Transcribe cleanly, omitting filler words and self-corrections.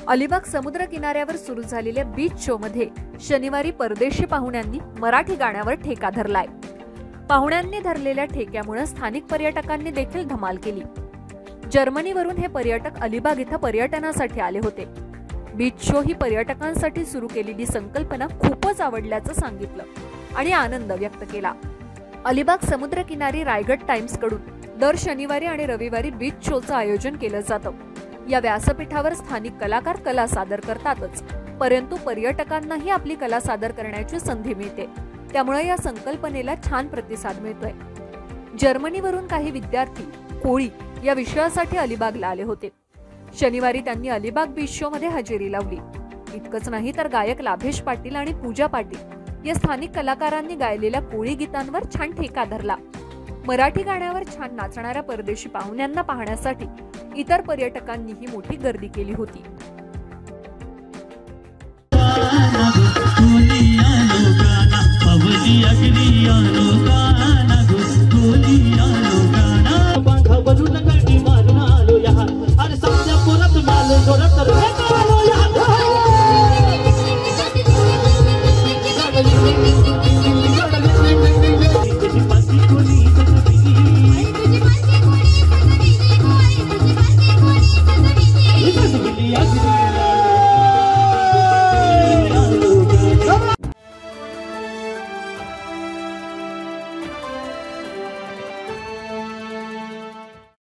अलिबाग समुद्र किनाऱ्यावर सुरू झालेल्या बीच शो मध्ये शनिवारी परदेशी पाहुण्यांनी मराठी गाण्यावर ठेका धरलाय। पाहुण्यांनी धरलेल्या ठेक्यामुळे स्थानिक पर्यटकांनी देखील धमाल केली। जर्मनीवरून हे पर्यटक अलिबाग इथं पर्यटनासाठी आले होते। बीच शो ही पर्यटकांसाठी सुरू केलेली संकल्पना खूपच आवडल्याचं सांगितलं आणि आनंद व्यक्त केला। अलिबाग समुद्र किनारी रायगड टाइम्स कडून दर शनिवारी आणि रविवारी बीच शोचं आयोजन केलं जातं। या व्यासपीठावर स्थानिक कलाकार कला सादर करतातच, परंतु पर्यटकांनाही आपली कला सादर करण्याची संधी मिळते। त्यामुळे या संकल्पनेला छान प्रतिसाद मिळतोय। जर्मनीवरून काही विद्यार्थी कोळी या विषयासाठी अलिबागला आले होते। शनिवारी त्यांनी अलिबाग बीच शो मध्ये हजेरी लावली। इतकंच नाही तर गायक लाभेश पाटील आणि पूजा पाटील या स्थानिक कलाकारांनी गायलेल्या कोळी गीतांवर छान ठेका धरला। मराठी गाण्यावर छान नाचणाऱ्या परदेशी पाहुण्यांना पाहण्यासाठी इतर पर्यटकांनीही मोठी गर्दी केली होती।